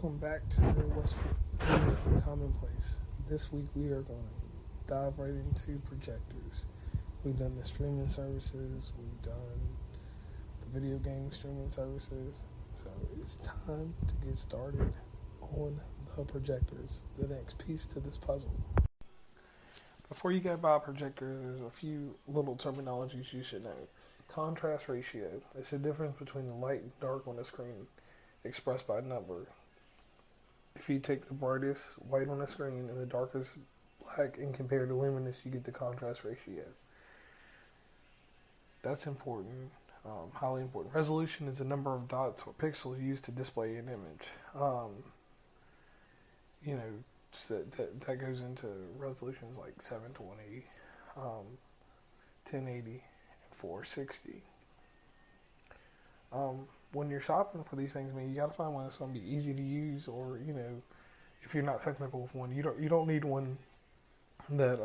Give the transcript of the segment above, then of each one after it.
welcome back to the West Virginia Commonplace. This week we are going to dive right into projectors. We've done the streaming services, we've done the video game streaming services, so it's time to get started on the projectors, the next piece to this puzzle. Before you get by a projector, there's a few little terminologies you should know. Contrast ratio is the difference between the light and dark on the screen expressed by a number. If you take the brightest white on the screen and the darkest black and compare the luminous, you get the contrast ratio. That's important, highly important. Resolution is the number of dots or pixels used to display an image. That goes into resolutions like 720, 1080, and 460. When you're shopping for these things, you got to find one that's going to be easy to use, or if you're not technical with one, you don't need one that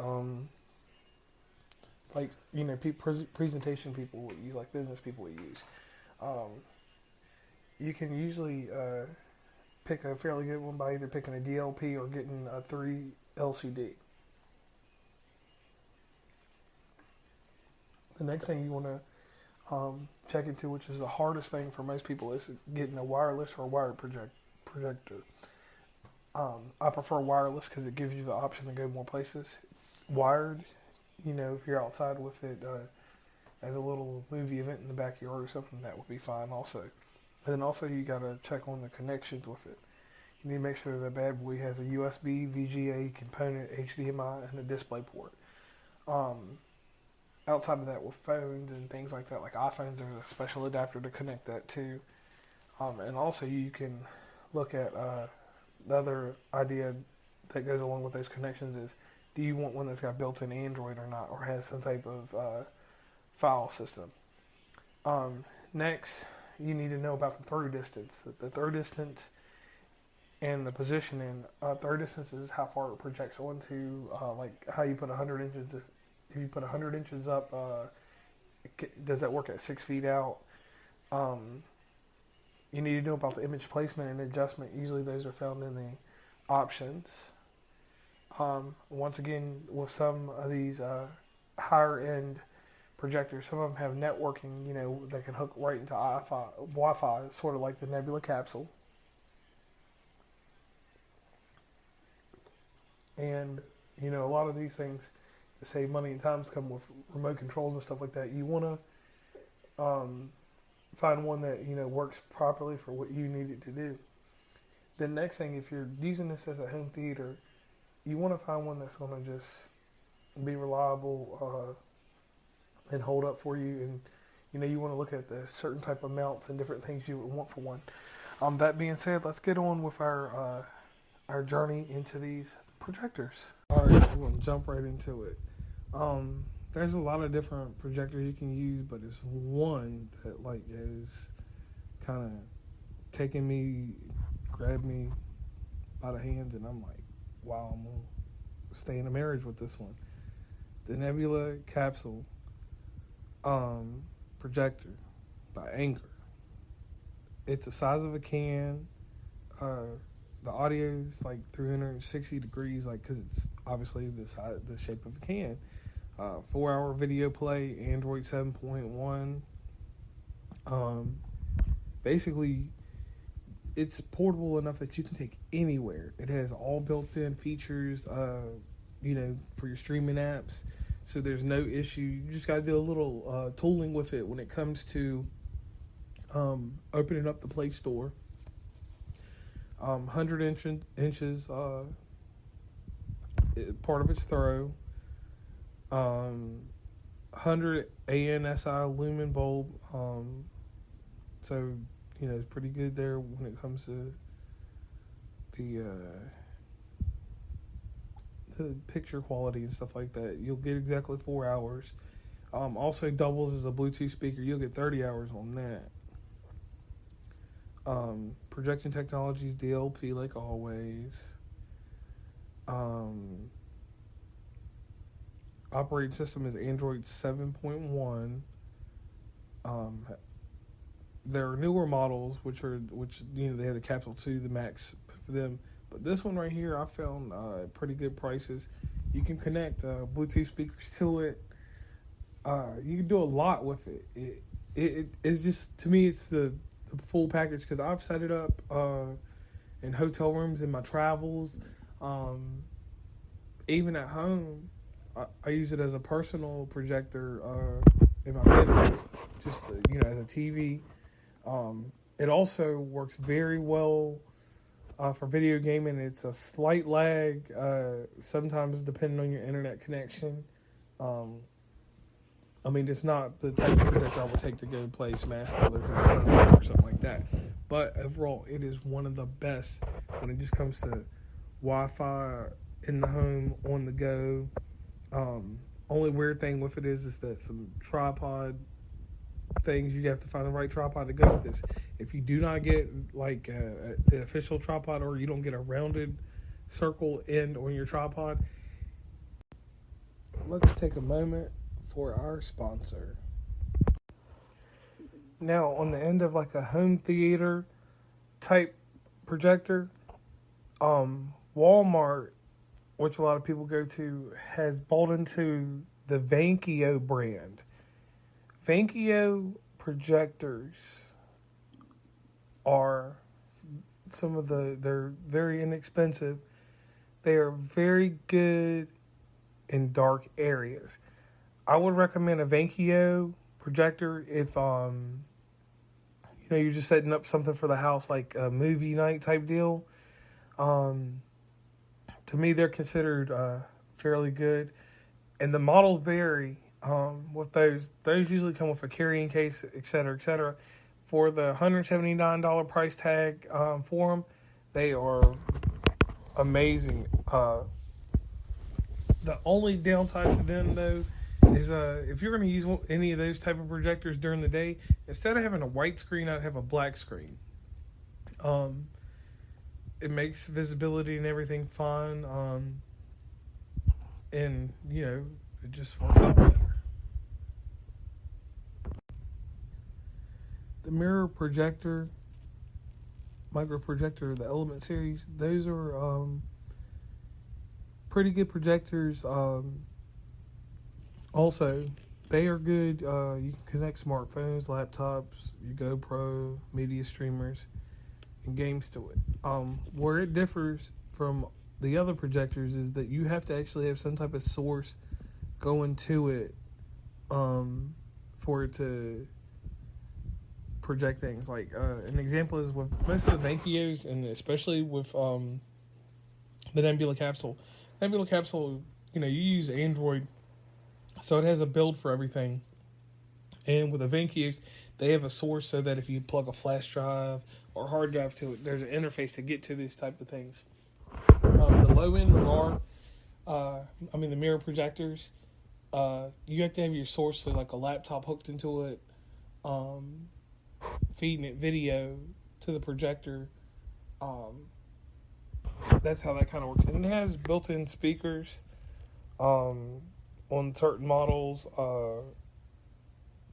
presentation people would use, like business people would use. You can usually pick a fairly good one by either picking a DLP or getting a 3 LCD. The next thing you want to check into, which is the hardest thing for most people, is getting a wireless or wired projector. I prefer wireless because it gives you the option to go more places. Wired, if you're outside with it as a little movie event in the backyard or something, that would be fine also. And then also you got to check on the connections with it. You need to make sure that bad boy has a USB, VGA component, HDMI, and a display port. Outside of that, with phones and things like that, like iPhones, there's a special adapter to connect that to. And also you can look at the other idea that goes along with those connections is, do you want one that's got built-in Android or not, or has some type of file system? Next, you need to know about the throw distance. The throw distance and the positioning. Throw distance is how far it projects onto, like how you put 100 inches. If you put 100 inches up, does that work at 6 feet out? You need to know about the image placement and adjustment. Usually those are found in the options. Once again, with some of these higher end projectors, some of them have networking, that can hook right into Wi-Fi, sort of like the Nebula capsule. And, a lot of these things to save money and time come with remote controls and stuff like that. You want to find one that, works properly for what you need it to do. The next thing, if you're using this as a home theater, you want to find one that's going to just be reliable and hold up for you. And, you want to look at the certain type of mounts and different things you would want for one. That being said, let's get on with our journey into these projectors. All right, we're going to jump right into it. There's a lot of different projectors you can use, but it's one that is kind of grabbed me by the hands, and I'm like, wow, I'm going to stay in a marriage with this one. The Nebula capsule projector by Anchor. It's the size of a can. The audio is 360 degrees, because it's obviously the shape of a can. 4-hour video play, Android 7.1. Basically, it's portable enough that you can take anywhere. It has all built-in features, for your streaming apps. So there's no issue. You just got to do a little tooling with it when it comes to opening up the Play Store. 100 inches, part of its throw. 100 ANSI lumen bulb. So, it's pretty good there when it comes to the picture quality and stuff like that. You'll get exactly 4 hours. Also doubles as a Bluetooth speaker. You'll get 30 hours on that. Projection technologies, DLP like always. Operating system is Android 7.1. There are newer models which they have the Capsule 2, the Max for them. But this one right here, I found pretty good prices. You can connect Bluetooth speakers to it. You can do a lot with it. It's just, to me, it's the full package, because I've set it up in hotel rooms, in my travels, even at home. I use it as a personal projector in my bedroom, just as a TV. It also works very well for video gaming. It's a slight lag, sometimes depending on your internet connection. It's not the type of projector I would take to go play Smash Brothers or something like that. But overall, it is one of the best when it just comes to Wi-Fi in the home, on the go. Only weird thing with it is that some tripod things, you have to find the right tripod to go with this. If you do not get the official tripod, or you don't get a rounded circle end on your tripod, let's take a moment for our sponsor. Now, on the end of like a home theater type projector, Walmart, which a lot of people go to, has bought into the Vankio brand. Vankio projectors are they're very inexpensive. They are very good in dark areas. I would recommend a Vankio projector if you're just setting up something for the house, like a movie night type deal. To me, they're considered fairly good, and the models vary. With those usually come with a carrying case, et cetera, et cetera. For the $179 price tag for them, they are amazing. The only downside to them, though, is if you're going to use any of those type of projectors during the day, instead of having a white screen, I'd have a black screen. It makes visibility and everything fine, and it just works out better. The mirror projector, micro projector, the Element series, those are pretty good projectors. Also, they are good. You can connect smartphones, laptops, your GoPro, media streamers, and games to it. Where it differs from the other projectors is that you have to actually have some type of source going to it for it to project things. Like an example is with most of the Vankios, and especially with the Nebula Capsule. Nebula Capsule, you use Android, so it has a build for everything. And with the Vankios, they have a source so that if you plug a flash drive or hard drive to it, there's an interface to get to these type of things. The low end, the mirror projectors, you have to have your source, so like a laptop hooked into it, feeding it video to the projector. That's how that kind of works. And it has built-in speakers on certain models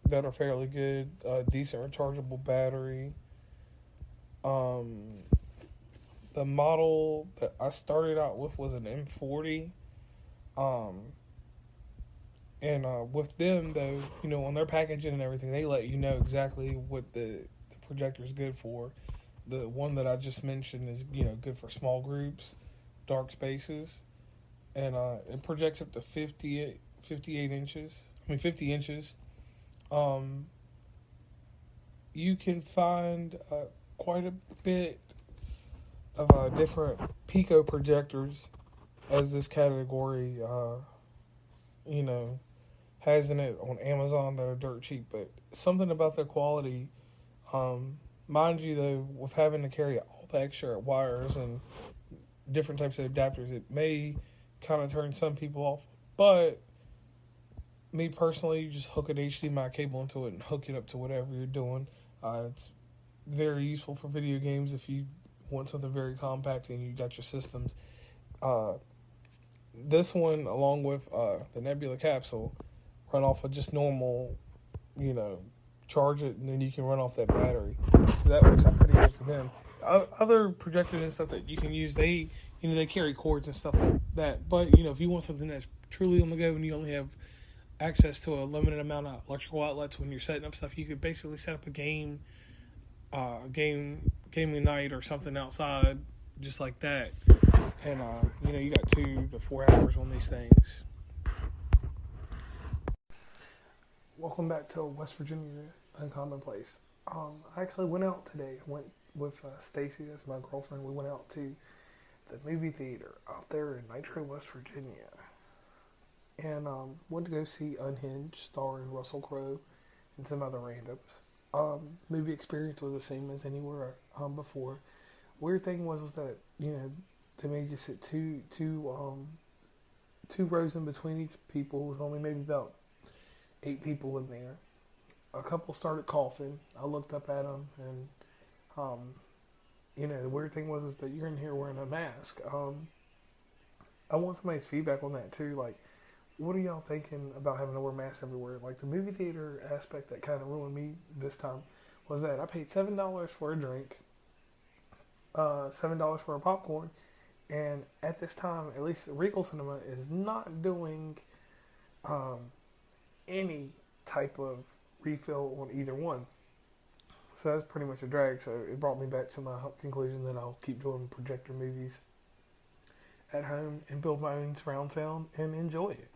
that are fairly good. Decent rechargeable battery. The model that I started out with was an M40. With them, though, on their packaging and everything, they let you know exactly what the projector is good for. The one that I just mentioned is, good for small groups, dark spaces, and it projects up to 50 inches. You can find quite a bit of different Pico projectors as this category, has in it on Amazon that are dirt cheap, but something about their quality, mind you though, with having to carry all the extra wires and different types of adapters, it may kind of turn some people off, but me personally, you just hook an HDMI cable into it and hook it up to whatever you're doing. It's very useful for video games if you want something very compact and you got your systems. This one, along with the Nebula Capsule, run off of just normal, charge it, and then you can run off that battery. So that works out pretty good for them. other projectors and stuff that you can use, they carry cords and stuff like that. But if you want something that's truly on the go and you only have access to a limited amount of electrical outlets when you're setting up stuff, you could basically set up a gaming night or something outside just like that. And you got 2 to 4 hours on these things. Welcome back to West Virginia Uncommon Place. I actually went out today. I went with Stacy, that's my girlfriend. We went out to the movie theater out there in Nitro, West Virginia, and went to go see Unhinged, starring Russell Crowe and some other randoms. Movie experience was the same as anywhere before. Weird thing was that they made you sit two rows in between each people. It was only maybe about 8 people in there. A couple started coughing. I looked up at them, and the weird thing was that you're in here wearing a mask. I want somebody's feedback on that too. Like, what are y'all thinking about having to wear masks everywhere? Like, the movie theater aspect that kind of ruined me this time was that I paid $7 for a drink, $7 for a popcorn, and at this time, at least Regal Cinema is not doing any type of refill on either one. So that's pretty much a drag. So it brought me back to my conclusion that I'll keep doing projector movies at home and build my own surround sound and enjoy it.